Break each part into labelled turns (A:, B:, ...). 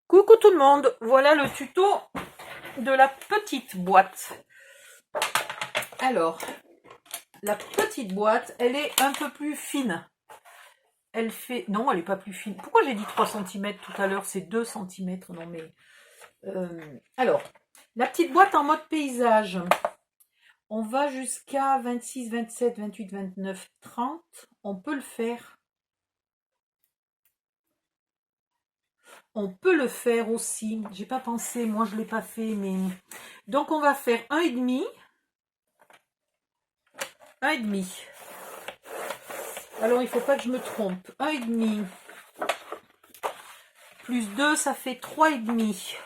A: Coucou tout le monde, voilà le tuto de la petite boîte. Alors, la petite boîte, elle est un peu plus fine. Elle fait... Non, elle n'est pas plus fine. Pourquoi j'ai dit 3 cm tout à l'heure? C'est 2 cm. Non mais... Alors, la petite boîte en mode paysage. On va jusqu'à 26, 27, 28, 29, 30. On peut le faire. On peut le faire aussi. J'ai pas pensé, moi je l'ai pas fait, mais... Donc on va faire 1,5. 1,5. Alors il faut pas que je me trompe. 1,5 plus 2, ça fait 3,5.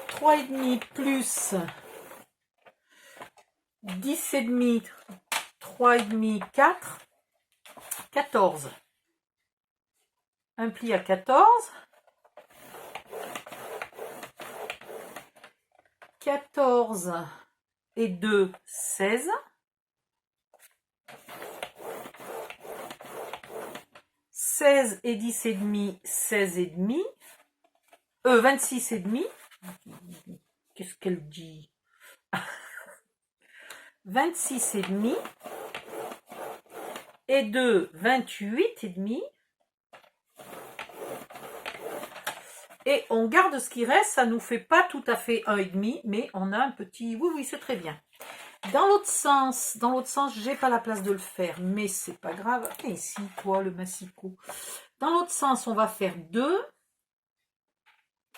A: 3,5 plus 10,5, 3,5, 4, 14. Un pli à 14. 14 et 2, 16. 16 et 10 et demi, 16 et demi. 26 et demi. Qu'est-ce qu'elle dit? 26 et demi. Et 2, 28 et demi. Et on garde ce qui reste, ça nous fait pas tout à fait 1,5, mais on a un petit... Oui, c'est très bien. Dans l'autre sens, j'ai pas la place de le faire, mais c'est pas grave. Et ici, toi, le massicot. Dans l'autre sens, on va faire 2.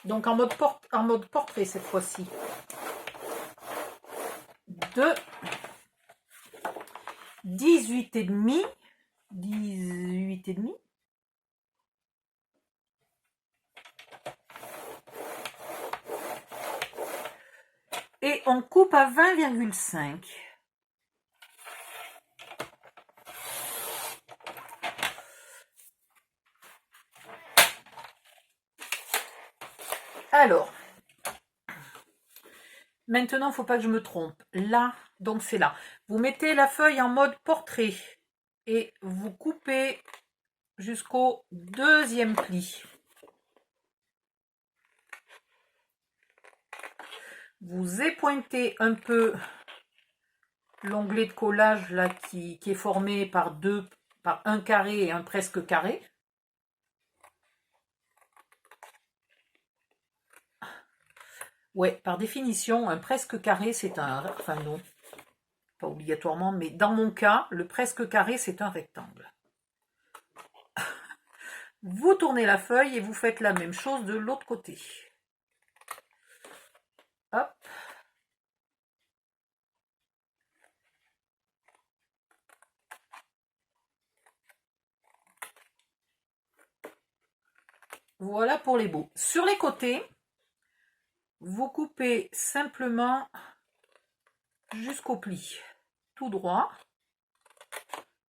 A: Donc en mode portrait cette fois-ci. 2. 18 et demi. 18 et demi. Et on coupe à 20,5. Alors, maintenant, il ne faut pas que je me trompe. Là, donc c'est là. Vous mettez la feuille en mode portrait et vous coupez jusqu'au deuxième pli. Vous épointez un peu l'onglet de collage là qui est formé par un carré et un presque carré. Ouais, par définition, un presque carré, c'est un... Enfin non, pas obligatoirement, mais dans mon cas, le presque carré, c'est un rectangle. Vous tournez la feuille et vous faites la même chose de l'autre côté. Hop. Voilà pour les bouts. Sur les côtés, vous coupez simplement jusqu'au pli. Tout droit,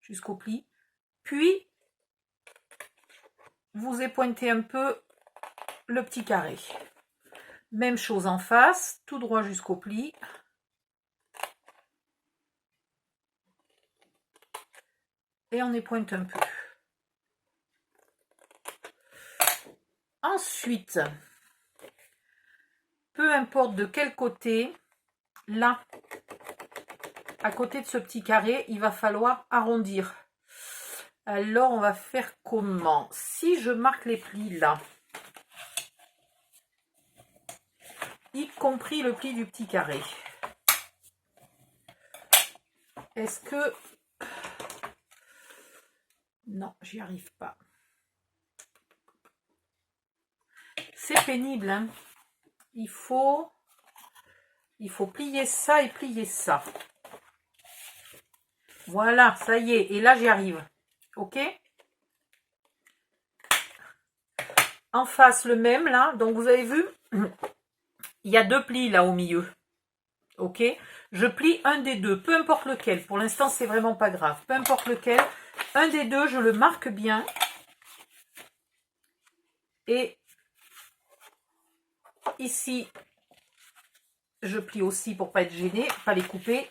A: jusqu'au pli. Puis, vous épointez un peu le petit carré. Même chose en face, tout droit jusqu'au pli. Et on épointe un peu. Ensuite, peu importe de quel côté, là, à côté de ce petit carré, il va falloir arrondir. Alors, on va faire comment? Si je marque les plis là, y compris le pli du petit carré, est-ce que... Non, j'y arrive pas. C'est pénible, hein. Il faut plier ça et plier ça. Voilà, ça y est. Et là, j'y arrive. Ok? En face, le même, là. Donc, vous avez vu, il y a 2 plis, là, au milieu. Ok? Je plie un des deux, peu importe lequel. Pour l'instant, c'est vraiment pas grave. Peu importe lequel. Un des deux, je le marque bien. Et ici, je plie aussi pour pas être gênée, pas les couper.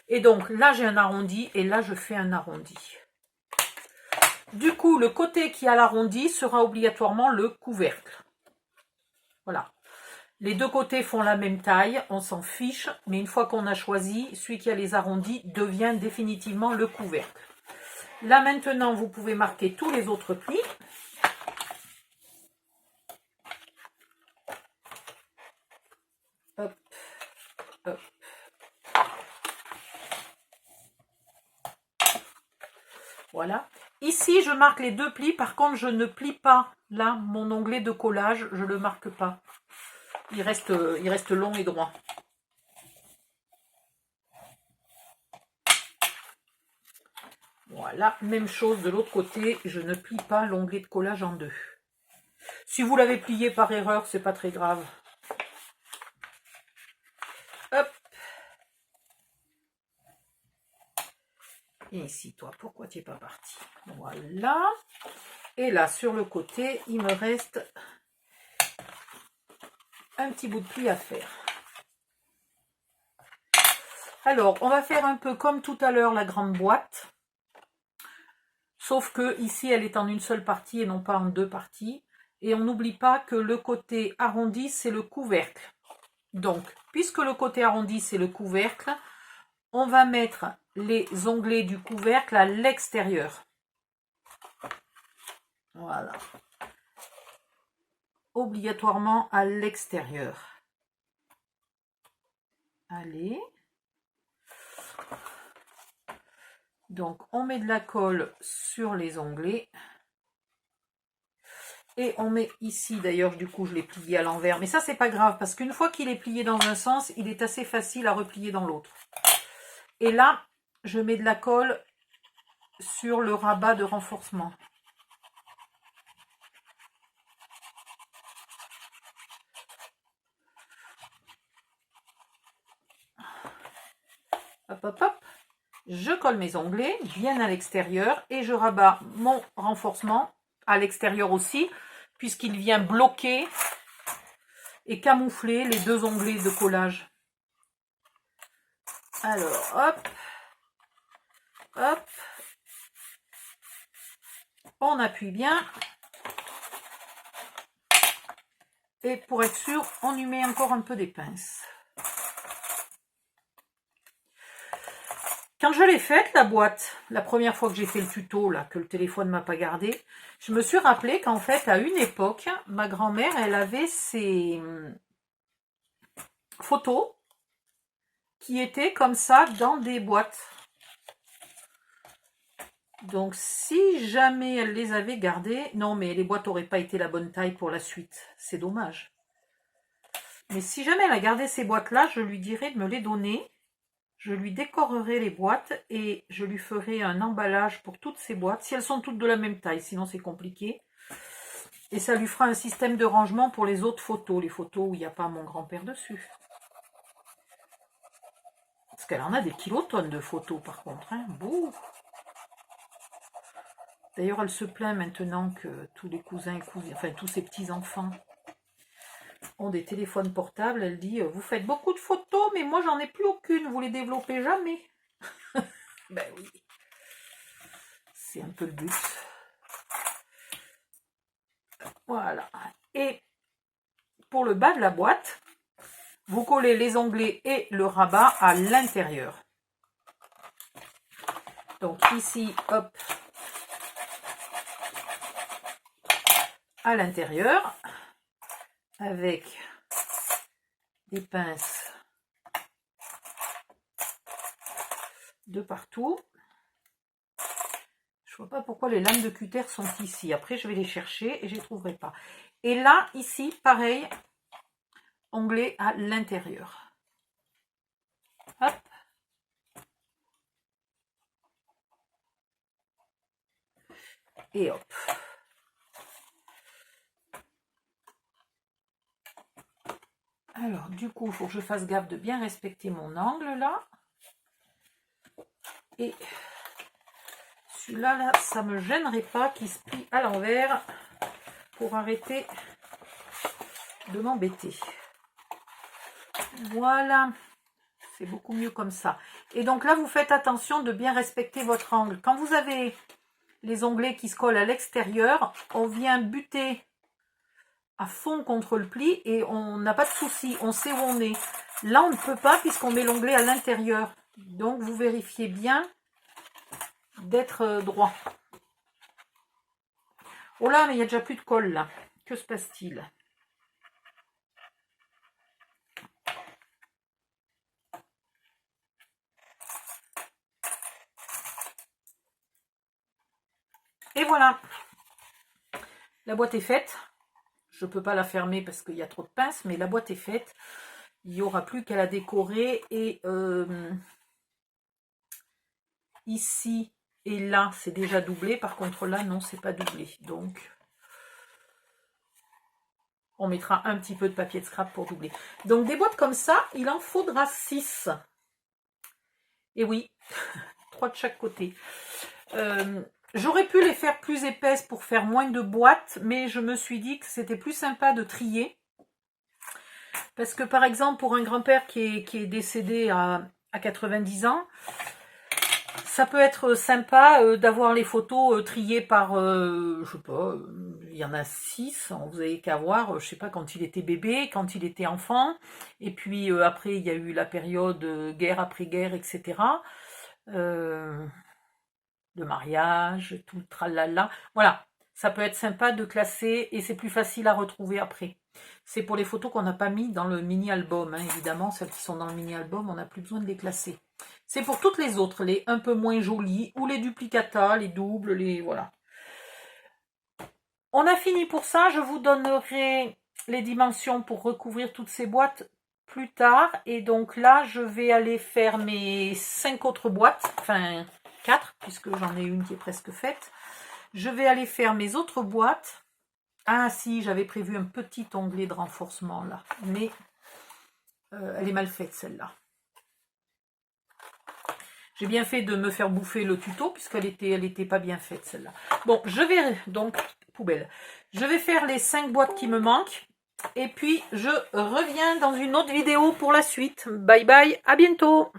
A: Et donc, là, j'ai un arrondi. Et là, je fais un arrondi. Du coup, le côté qui a l'arrondi sera obligatoirement le couvercle. Voilà. Les deux côtés font la même taille, on s'en fiche, mais une fois qu'on a choisi, celui qui a les arrondis devient définitivement le couvercle. Là maintenant, vous pouvez marquer tous les autres plis. Hop, hop. Voilà. Ici, je marque les deux plis. Par contre, je ne plie pas là mon onglet de collage. Je ne le marque pas. Il reste long et droit. Voilà. Même chose de l'autre côté. Je ne plie pas l'onglet de collage en deux. Si vous l'avez plié par erreur, c'est pas très grave. Hop. Et ici, toi, pourquoi tu n'es pas parti? Voilà. Et là, sur le côté, il me reste un petit bout de pli à faire. Alors, on va faire un peu comme tout à l'heure la grande boîte. Sauf que ici, elle est en une seule partie et non pas en deux parties. Et on n'oublie pas que le côté arrondi, c'est le couvercle. Donc, puisque le côté arrondi, c'est le couvercle, on va mettre les onglets du couvercle à l'extérieur. Voilà. Obligatoirement à l'extérieur. Allez. Donc, on met de la colle sur les onglets. Et on met ici, d'ailleurs, du coup, je l'ai plié à l'envers. Mais ça, c'est pas grave, parce qu'une fois qu'il est plié dans un sens, il est assez facile à replier dans l'autre. Et là, je mets de la colle sur le rabat de renforcement. Hop, hop, hop. Je colle mes onglets bien à l'extérieur et je rabats mon renforcement à l'extérieur aussi, puisqu'il vient bloquer et camoufler les deux onglets de collage. Alors, hop, hop, on appuie bien. Et pour être sûr, on y met encore un peu des pinces. Quand je l'ai faite, la boîte, la première fois que j'ai fait le tuto, là, que le téléphone ne m'a pas gardé, je me suis rappelé qu'en fait, à une époque, ma grand-mère, elle avait ses photos qui étaient comme ça dans des boîtes. Donc, si jamais elle les avait gardées, non, mais les boîtes n'auraient pas été la bonne taille pour la suite. C'est dommage. Mais si jamais elle a gardé ces boîtes-là, je lui dirais de me les donner. Je lui décorerai les boîtes et je lui ferai un emballage pour toutes ces boîtes. Si elles sont toutes de la même taille, sinon c'est compliqué. Et ça lui fera un système de rangement pour les autres photos. Les photos où il n'y a pas mon grand-père dessus. Parce qu'elle en a des kilotonnes de photos par contre. Hein. Bouh. D'ailleurs, elle se plaint maintenant que tous les cousins et cousines, enfin tous ses petits-enfants ont des téléphones portables. Elle dit, vous faites beaucoup de photos, mais moi j'en ai plus aucune, vous les développez jamais. Ben oui, c'est un peu le but. Voilà. Et pour le bas de la boîte, vous collez les onglets et le rabat à l'intérieur. Donc ici, hop, à l'intérieur, avec des pinces de partout. Je vois pas pourquoi les lames de cutter sont ici. Après, je vais les chercher et je les trouverai pas. Et là, ici, pareil, onglet à l'intérieur. Hop. Et hop. Alors, du coup, il faut que je fasse gaffe de bien respecter mon angle, là. Et celui-là, là, ça ne me gênerait pas qu'il se plie à l'envers pour arrêter de m'embêter. Voilà. C'est beaucoup mieux comme ça. Et donc là, vous faites attention de bien respecter votre angle. Quand vous avez les onglets qui se collent à l'extérieur. On vient buter à fond contre le pli et on n'a pas de souci, on sait où on est. Là, on ne peut pas puisqu'on met l'onglet à l'intérieur. Donc, vous vérifiez bien d'être droit. Oh là, mais il n'y a déjà plus de colle là. Que se passe-t-il? Et voilà. La boîte est faite. Je ne peux pas la fermer parce qu'il y a trop de pinces, mais la boîte est faite. Il n'y aura plus qu'à la décorer. Et ici et là, c'est déjà doublé. Par contre, là, non, c'est pas doublé. Donc, on mettra un petit peu de papier de scrap pour doubler. Donc, des boîtes comme ça, il en faudra 6. Et oui, 3 de chaque côté. J'aurais pu les faire plus épaisses pour faire moins de boîtes, mais je me suis dit que c'était plus sympa de trier. Parce que par exemple, pour un grand-père qui est décédé à 90 ans, ça peut être sympa d'avoir les photos triées par, je sais pas, il y en a 6, vous n'avez qu'à voir, je sais pas, quand il était bébé, quand il était enfant, et puis après il y a eu la période guerre après guerre, etc. Le mariage, tout le tralala. Voilà, ça peut être sympa de classer et c'est plus facile à retrouver après. C'est pour les photos qu'on n'a pas mis dans le mini-album, hein, évidemment, celles qui sont dans le mini-album, on n'a plus besoin de les classer. C'est pour toutes les autres, les un peu moins jolies, ou les duplicata, les doubles, les... voilà. On a fini pour ça, je vous donnerai les dimensions pour recouvrir toutes ces boîtes plus tard. Et donc là, je vais aller faire mes 5 autres boîtes, enfin 4, puisque j'en ai une qui est presque faite. Je vais aller faire mes autres boîtes. Ah si, j'avais prévu un petit onglet de renforcement là, mais elle est mal faite celle-là. J'ai bien fait de me faire bouffer le tuto, puisqu'elle était pas bien faite celle-là. Bon, je vais, donc, poubelle. Je vais faire les 5 boîtes qui me manquent, et puis je reviens dans une autre vidéo pour la suite. Bye bye, à bientôt!